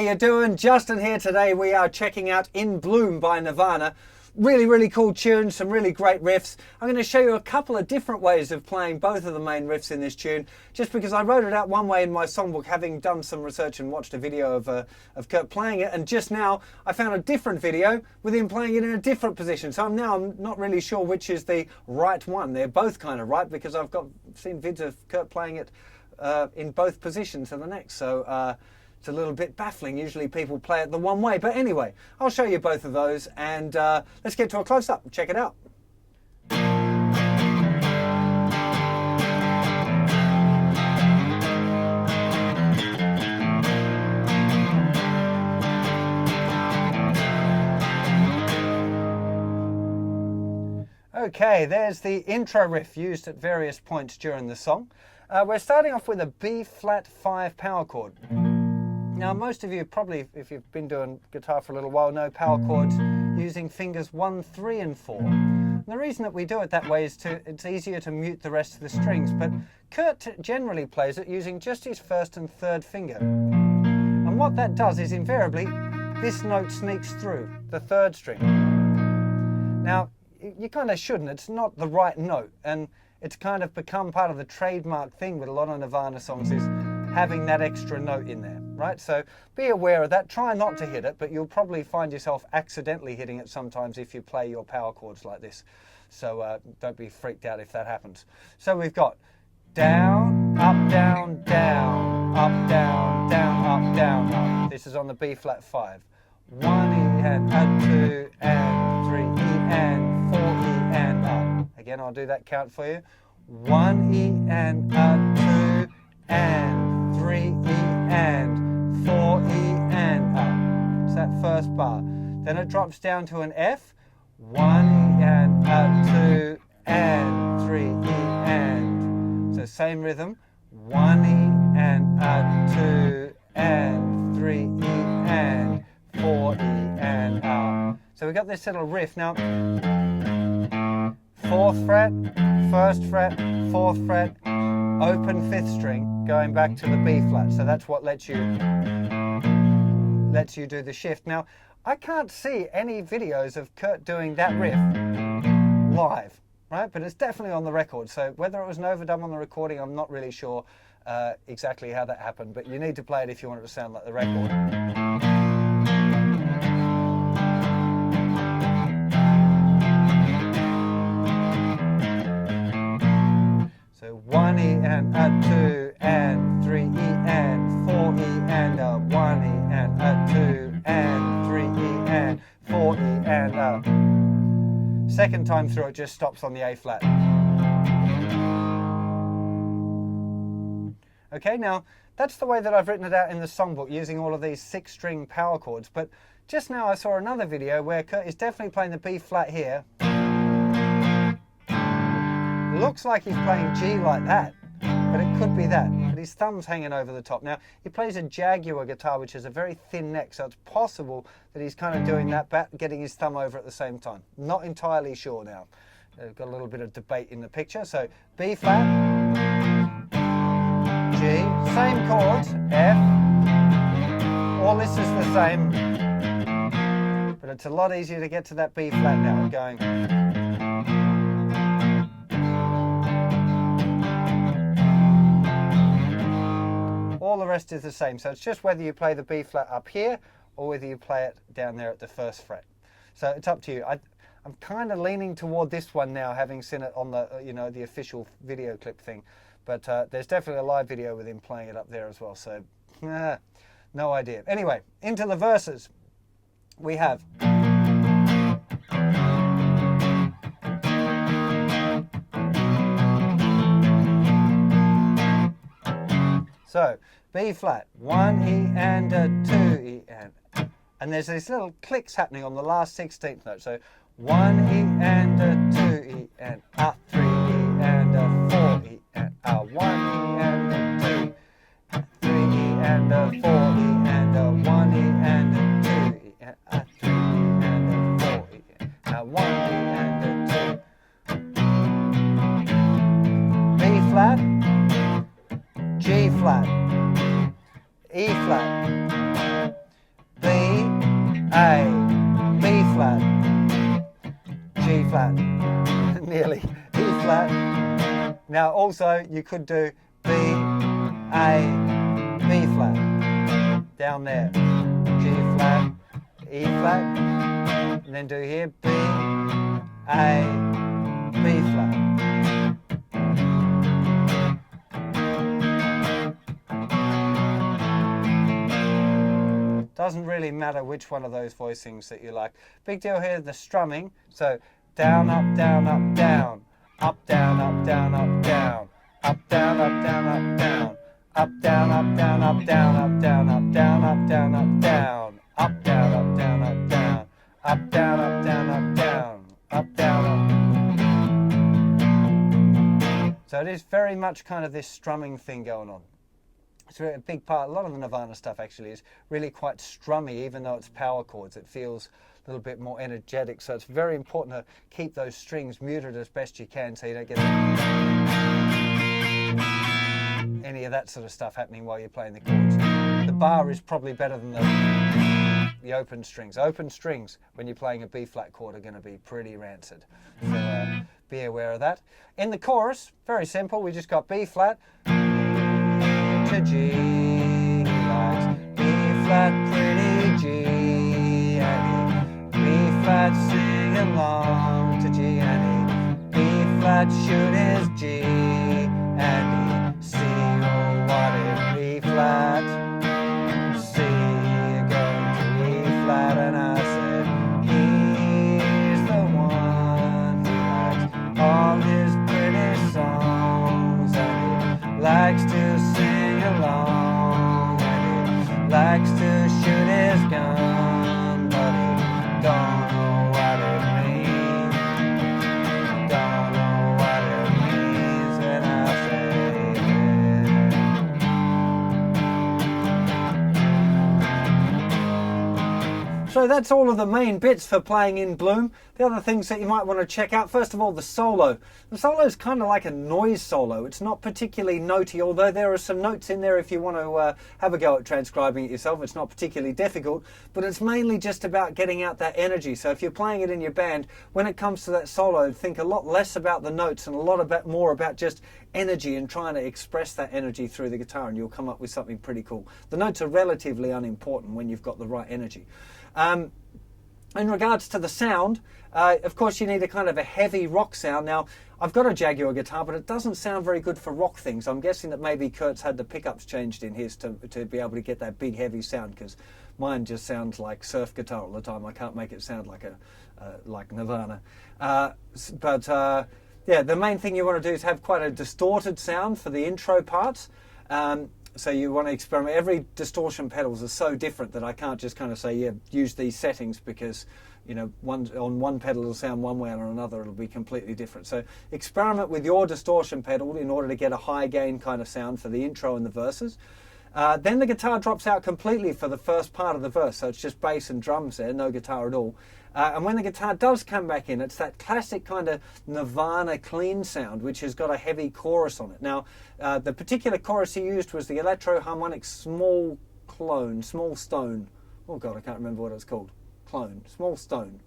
you doing? Justin here. Today we are checking out In Bloom by Nirvana. Really cool tune, some really great riffs. I'm going to show you a couple of different ways of playing both of the main riffs in this tune, just because I wrote it out one way in my songbook, having done some research and watched a video of Kurt playing it, and just now I found a different video with him playing it in a different position. So I'm not really sure which is the right one. They're both kind of right, because I've seen vids of Kurt playing it in both positions of the neck. So it's a little bit baffling. Usually people play it the one way. But anyway, I'll show you both of those, and let's get to a close-up. Check it out. Okay, there's the intro riff used at various points during the song. We're starting off with a B-flat 5 power chord. Now, most of you probably, if you've been doing guitar for a little while, know power chords using fingers 1, 3 and 4. And the reason that we do it that way is it's easier to mute the rest of the strings, but Kurt generally plays it using just his first and third finger. And what that does is invariably this note sneaks through the third string. Now, you kind of shouldn't. It's not the right note, and it's kind of become part of the trademark thing with a lot of Nirvana songs, is having that extra note in there, right? So be aware of that. Try not to hit it, but you'll probably find yourself accidentally hitting it sometimes if you play your power chords like this. So don't be freaked out if that happens. So we've got down, up, down, down, up, down, down, up, down, up. This is on the B-flat 5. 1 E and a 2 and 3 E and 4 E and up. Again, I'll do that count for you. 1 E and a 2 and 3 E and 4 E and up. It's that first bar. Then it drops down to an F. 1 E and a 2 and 3 E and. So same rhythm. 1 E and a 2 and 3 E and 4 E and up. So we've got this little riff. Now, 4th fret, 1st fret, 4th fret, open 5th string, going back to the B flat. So that's what lets you do the shift. Now, I can't see any videos of Kurt doing that riff live, right? But it's definitely on the record. So whether it was an overdub on the recording, I'm not really sure exactly how that happened. But you need to play it if you want it to sound like the record. So 1 E and a 2 and 3 E and 4 E and a 1 E and a 2 and 3 E and 4 E and a. Second time through, it just stops on the A flat. Okay, now that's the way that I've written it out in the songbook, using all of these 6-string power chords. But just now I saw another video where Kurt is definitely playing the B flat here. Looks like he's playing G like that, but it could be that. But his thumb's hanging over the top. Now, he plays a Jaguar guitar, which is a very thin neck, so it's possible that he's kind of doing that, getting his thumb over at the same time. Not entirely sure now. We've got a little bit of debate in the picture. So B flat, G, same chords, F. All this is the same, but it's a lot easier to get to that B flat now, going. All the rest is the same, so it's just whether you play the B flat up here or whether you play it down there at the 1st fret. So it's up to you. I'm kind of leaning toward this one now, having seen it on the the official video clip thing. But there's definitely a live video with him playing it up there as well. So no idea. Anyway, into the verses. We have. So, B flat, 1 E and a 2 E and there's these little clicks happening on the last 16th note. So 1 E and a 2 E and a 3 E and a 4 E and a 1 E and a 2, 3 E and a 4 E and a 1 E and a 2 E and a 3 E and a 4 E and a 1 E and a 2. B flat, G flat, E flat, A, B flat, G flat, nearly E flat. Now also you could do B, A, B flat, down there, G flat, E flat, and then do here B, A, B flat. Doesn't really matter which one of those voicings that you like. Big deal here, the strumming. So down, up, down, up, down. Up, down, up, down, up, down. Up, down, up, down, up, down. Up, down, up, down, up, down, up, down, up, down, up, down, up, down. Up, down, up, down, up, down. Up, down, up, down, up, down. Up, down, up. So it is very much kind of this strumming thing going on. It's a big part. A lot of the Nirvana stuff actually is really quite strummy, even though it's power chords. It feels a little bit more energetic. So it's very important to keep those strings muted as best you can, so you don't get any of that sort of stuff happening while you're playing the chords. The bar is probably better than the open strings. Open strings, when you're playing a B flat chord, are going to be pretty rancid. So be aware of that. In the chorus, very simple. We just got B flat to G, he likes B flat, pretty G, and B flat, sing along to G, and B flat, shoot his G, and C, oh what is B flat, C, going to E flat, and I said, he's the one who likes all his pretty songs, and he likes to sing along, and he likes to shoot his gun, but he don't know what it means. Don't know what it means when I say it. So that's all of the main bits for playing in Bloom. The other things that you might want to check out, first of all, the solo. The solo is kind of like a noise solo. It's not particularly notey, although there are some notes in there if you want to have a go at transcribing it yourself. It's not particularly difficult, but it's mainly just about getting out that energy. So if you're playing it in your band, when it comes to that solo, think a lot less about the notes and a lot more about just energy and trying to express that energy through the guitar, and you'll come up with something pretty cool. The notes are relatively unimportant when you've got the right energy. In regards to the sound, of course you need a kind of a heavy rock sound. Now, I've got a Jaguar guitar, but it doesn't sound very good for rock things. I'm guessing that maybe Kurt's had the pickups changed in his to be able to get that big heavy sound, because mine just sounds like surf guitar all the time. I can't make it sound like like Nirvana. Yeah, the main thing you want to do is have quite a distorted sound for the intro parts. So you want to experiment. Every distortion pedals are so different that I can't just kind of say, yeah, use these settings, because, you know, on one pedal it'll sound one way and on another it'll be completely different. So experiment with your distortion pedal in order to get a high gain kind of sound for the intro and the verses. Then the guitar drops out completely for the first part of the verse, so it's just bass and drums there, no guitar at all. And when the guitar does come back in, it's that classic kind of Nirvana clean sound, which has got a heavy chorus on it. Now, the particular chorus he used was the Electro Harmonic Small Stone. Oh God, I can't remember what it's called. Small Stone.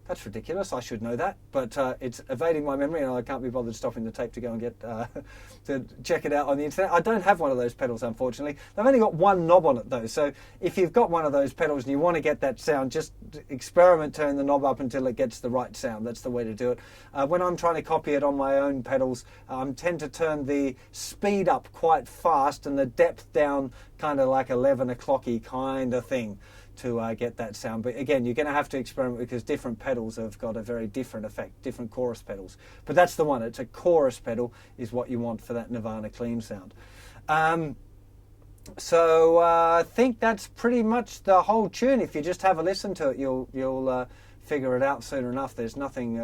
That's ridiculous, I should know that, but it's evading my memory and I can't be bothered stopping the tape to go and get to check it out on the internet. I don't have one of those pedals, unfortunately. They've only got one knob on it though, so if you've got one of those pedals and you want to get that sound, just experiment turning the knob up until it gets the right sound. That's the way to do it. When I'm trying to copy it on my own pedals, I tend to turn the speed up quite fast and the depth down kind of like 11 o'clocky kind of thing, to get that sound. But again, you're going to have to experiment, because different pedals have got a very different effect, different chorus pedals. But that's the one. It's a chorus pedal is what you want for that Nirvana clean sound. So I think that's pretty much the whole tune. If you just have a listen to it, you'll figure it out soon enough. There's nothing,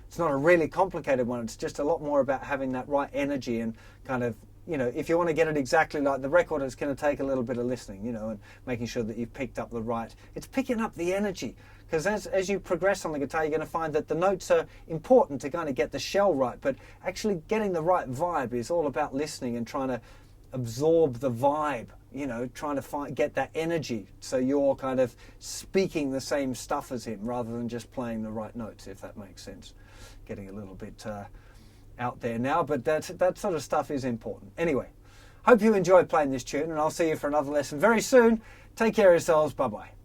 it's not a really complicated one. It's just a lot more about having that right energy and kind of, you know, if you want to get it exactly like the record, it's going to take a little bit of listening, you know, and making sure that you've picked up the right. It's picking up the energy, because as you progress on the guitar, you're going to find that the notes are important to kind of get the shell right, but actually getting the right vibe is all about listening and trying to absorb the vibe you know, trying to get that energy, so you're kind of speaking the same stuff as him rather than just playing the right notes, if that makes sense. Getting a little bit out there now, but that sort of stuff is important. Anyway, hope you enjoyed playing this tune, and I'll see you for another lesson very soon. Take care of yourselves. Bye-bye.